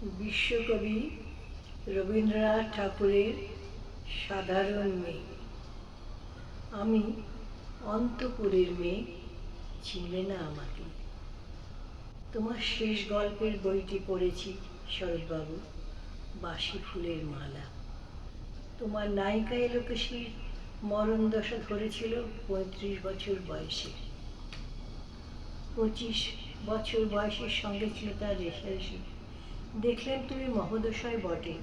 বিশ্বকবি রবীন্দ্রনাথ ঠাকুরের সাধারণ মেয়ে। আমি অন্তপুরের মেয়ে, চিনলে না আমাকে। তোমার শেষ গল্পের বইটি পড়েছি শরৎবাবু, বাসি ফুলের মালা। তোমার নায়িকা এলোকেশীর মরণ দশা ধরেছিল ৩৫ বছর বয়সে। ২৫ বছর বয়সের সঙ্গে ছিল তার রেশারেশি। দেখলেন তুমি মহোদশয় বটে,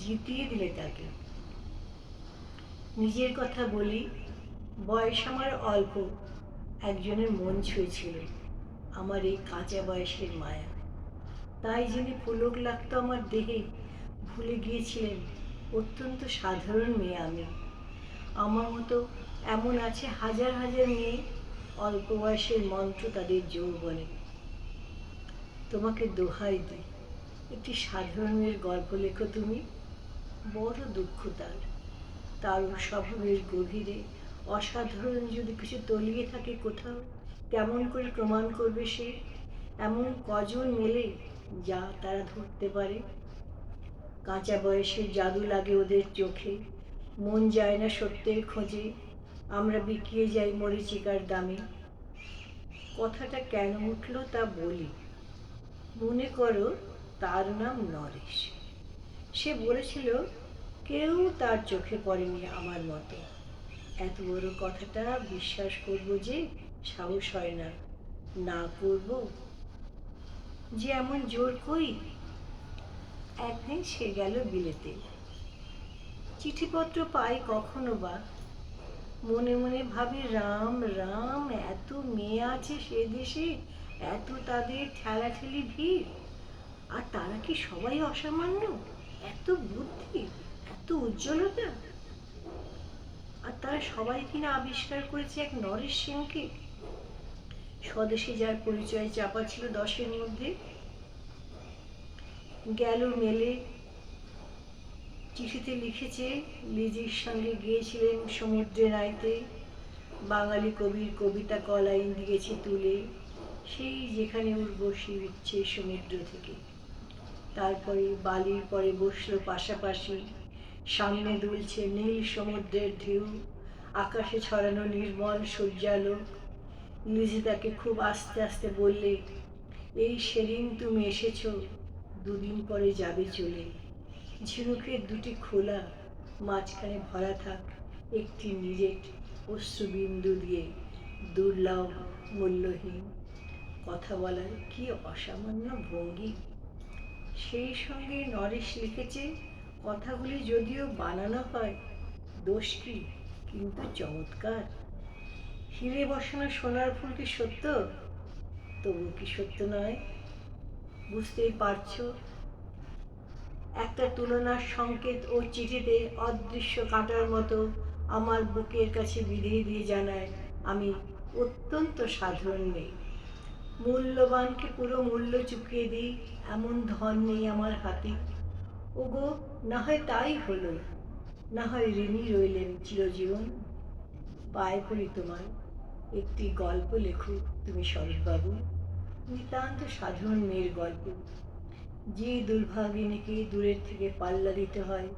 জিতিয়ে দিলে তাকে। নিজের কথা বলি, বয়স আমার অল্প, একজনের মন ছুঁয়েছিল আমার এই কাঁচা বয়সের মায়া। তাই যিনি পুলক লাগত আমার দেহে, ভুলে গিয়েছিলেন অত্যন্ত সাধারণ মেয়ে আমি। আমার মতো এমন আছে হাজার হাজার মেয়ে, অল্প বয়সের মন্ত্র তাদের যৌবনে। তোমাকে দোহাই দিই, একটি সাধারণ মেয়ের গল্প লেখো তুমি। বড় দুঃখ তার স্বভাবের গভীরে অসাধারণ যদি কিছু তলিয়ে থাকে কোথাও, কেমন করে প্রমাণ করবে সে? এমন কজন মেলে যা তারা ধরতে পারে? কাঁচা বয়সের জাদু লাগে ওদের চোখে, মন যায় না সত্যের খোঁজে, আমরা বিকিয়ে যাই মরীচিকার দামে। কথাটা কেন উঠল তা বলি। মনে করো তার নাম নরেশ। সে বলেছিল কেউ তার চোখে পড়েনি আমার মতো। এত বড় কথাটা বিশ্বাস করব যে সাহস হয় না, না করব যে এমন জোর কই। একদিন সে গেল বিলেতে। চিঠিপত্র পাই কখনো বা, মনে মনে ভাবি রাম রাম, এত মেয়ে আছে সে দেশে, এত তাদের ঠেলাঠেলি ভিড়, আর তারা কি সবাই অসামান্য? এত বুদ্ধি, এত উজ্জ্বলতা, আর তারা সবাই কিনা আবিষ্কার করেছে এক নরেশ সেনকে। স্বদেশে যার পরিচয় চাপা ছিল 10-এর মধ্যে। গেল মেলে, চিঠিতে লিখেছে লিজির সঙ্গে গিয়েছিলেন সমুদ্রে নাইতে, বাঙালি কবির কবিতা কলাইন দিয়েছে তুলে, সেই যেখানে উর্বশী উঠছে সমুদ্র থেকে। তারপরে বালির পরে বসলো পাশাপাশি, সামনে দুলছে নীল সমুদ্রের ঢেউ, আকাশে ছড়ানো নির্মল সূর্যালোক। লিজি তাকে খুব আস্তে আস্তে বললে, এই সেদিন তুমি এসেছো, দুদিন পরে যাবে চলে। ঝিনুকের দুটি খোলা, মাঝখানে ভরা থাক একটি নিজের অশ্রুবিন্দু দিয়ে, দুর্লভ মূল্যহীন। কথা বলার কি অসামান্য ভঙ্গি। সেই সঙ্গে নরেশ লিখেছে, কথাগুলি যদিও বানানো হয়, দোষ কি, কিন্তু চমৎকার। হিরে বসানো সোনার ফুল কি সত্য? তবু কি সত্য নয়? বুঝতেই পারছো। একটা তুলনার সংকেত ও চিঠিতে অদৃশ্য কাঁটার মতো আমার বুকের কাছে বিঁধে দিয়ে জানায় আমি অত্যন্ত সাধারণ মেয়ে। মূল্যবানকে পুরো মূল্য চুকিয়ে দিই, এমন ধন নেই আমার হাতে। ওগো, না হয় তাই হলো, না হয় ঋণী রইলেন চিরজীবন। পায়ে পড়ি তোমার, একটি গল্প লেখো তুমি শরৎবাবু, নিতান্ত সাধারণ মেয়ের গল্প। যে দুর্ভাগিনীকে দূরের থেকে পাল্লা দিতে হয়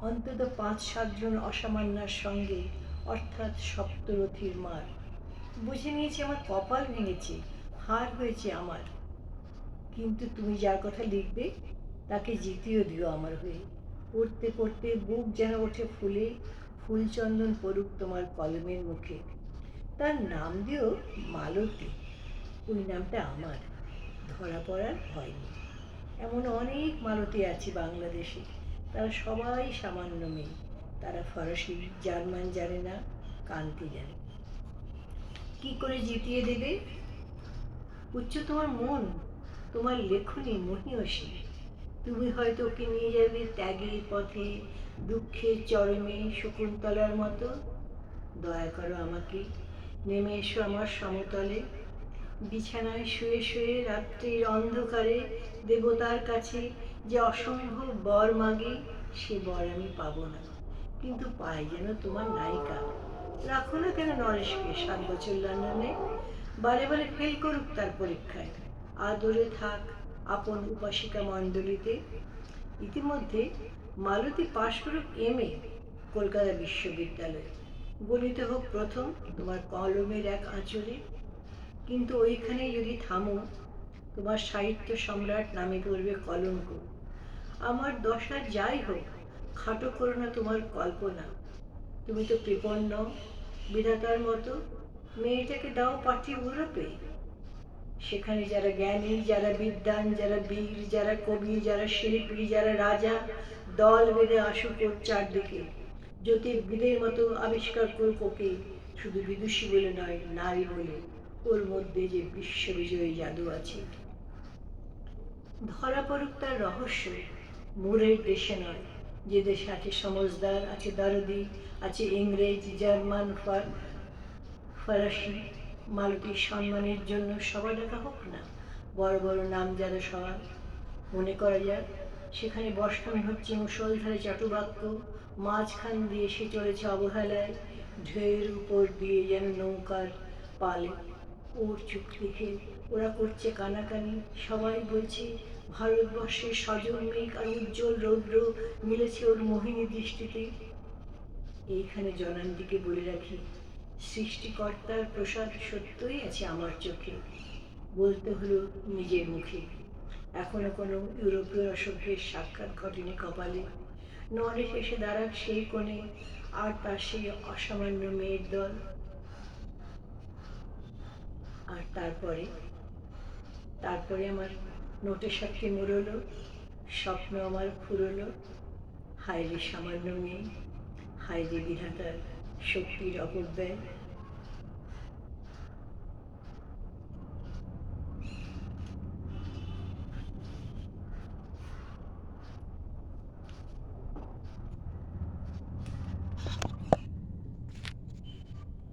অন্তত 5-7 জন অসামান্যার সঙ্গে, অর্থাৎ সপ্তরথীর মার। বুঝে নিয়েছি আমার কপাল ভেঙেছে, হার হয়েছে আমার। কিন্তু তুমি যার কথা লিখবে তাকে জিতিয়েও দিও আমার হয়ে। পড়তে পড়তে বুক যেন ওঠে ফুলে, ফুলচন্দন পড়ুক তোমার কলমের মুখে। তার নাম দিও মালতী, ওই নামটা আমার, ধরা পড়ার ভয় নেই। এমন অনেক মালতী আছে বাংলাদেশে, তারা সবাই সামান্য মেয়ে। তারা ফরাসি জার্মান জানে না, কান্তি জানে। কি করে জিতিয়ে দেবে? উচ্চ তোমার মন, তোমার লেখনী মহীয়সী। তুমি হয়তো ওকে নিয়ে যাবে ত্যাগের পথে, দুঃখের চরমে শকুন্তলার মতো। দয়া করো আমাকে, নেমে এসো আমার সমতলে। বিছানায় শুয়ে শুয়ে রাত্রির অন্ধকারে দেবতার কাছে যে অসম্ভব বর মাগি, সে বর আমি পাবো না, কিন্তু পাই যেন তোমার নায়িকা। রাখো না কেন নরেশকে 7 বছর লন্ডনে, বারে বারে ফেল করুক তার পরীক্ষায়। আদরে থাক, আপন উপাসিকা মণ্ডলীতে। ইতিমধ্যে মালতী পাশ করুক MA কলকাতা বিশ্ববিদ্যালয়, গণিত হোক প্রথম তোমার কলমের এক আঁচড়ে। কিন্তু ওইখানে যদি থামো, তোমার সাহিত্য সম্রাট নামে পড়বে কলঙ্ক। আমার দশা যাই হোক, খাটো করো না তোমার কল্পনা। তুমি তো কৃপণ, বিধাতার মতো। মেয়েটাকে দাও পাঠিয়ে ইউরোপে। সেখানে যারা জ্ঞানী, যারা বিদ্বান, যারা বীর, যারা কবি, যারা শিল্পী, যারা রাজা দল বেঁধে আসুক ওর চারদিকে। জ্যোতির্বিদের মতো আবিষ্কার করুক ওকে, শুধু বিদুষী বলে নয়, নারী বলে। ওর মধ্যে যে বিশ্ববিজয়ী জাদু আছে। ধরা পড়ুক তার রহস্য, মোরের দেশে নয়, যে দেশে আছে সমজদার, আছে দরদি, আছে ইংরেজ, জার্মান, ফরাসি। মালতীর সম্মানের জন্য সভা ডাকা হোক না, বড় বড় নাম যারা সভা। মনে করা যাক সেখানে বর্ষণ হচ্ছে মুষলধারে চাটুবাক্য, মাঝখান দিয়ে সে চলেছে অবহেলায়, ঢেউয়ের উপর দিয়ে যেন নৌকার পালে। ওর চোখ দেখে ওরা করছে কানাকানি, সবাই বলছে ভারতবর্ষের সজল মেঘ আর উজ্জ্বল রৌদ্র মিলেছে ওর মোহিনী দৃষ্টিতে। এইখানে জনান্তিকে বলে রাখি, সৃষ্টিকর্তার প্রসাদ সত্যই আছে আমার চোখে। বলতে হলো নিজের মুখে। এখনো কোনো ইউরোপীয় অসভ্যের সাক্ষাৎ ঘটেনি কপালে। নরেশ এসে দাঁড়াক সেই কোণে, আর তার সেই অসামান্য মেয়ের দল। আর তারপরে আমার নোটে সাক্ষী মুড়লো, স্বপ্ন আমার ফুরলো। হায় রে সামান্য মেয়ে, হায় রে বিধাতার শক্তির অপব্যয়।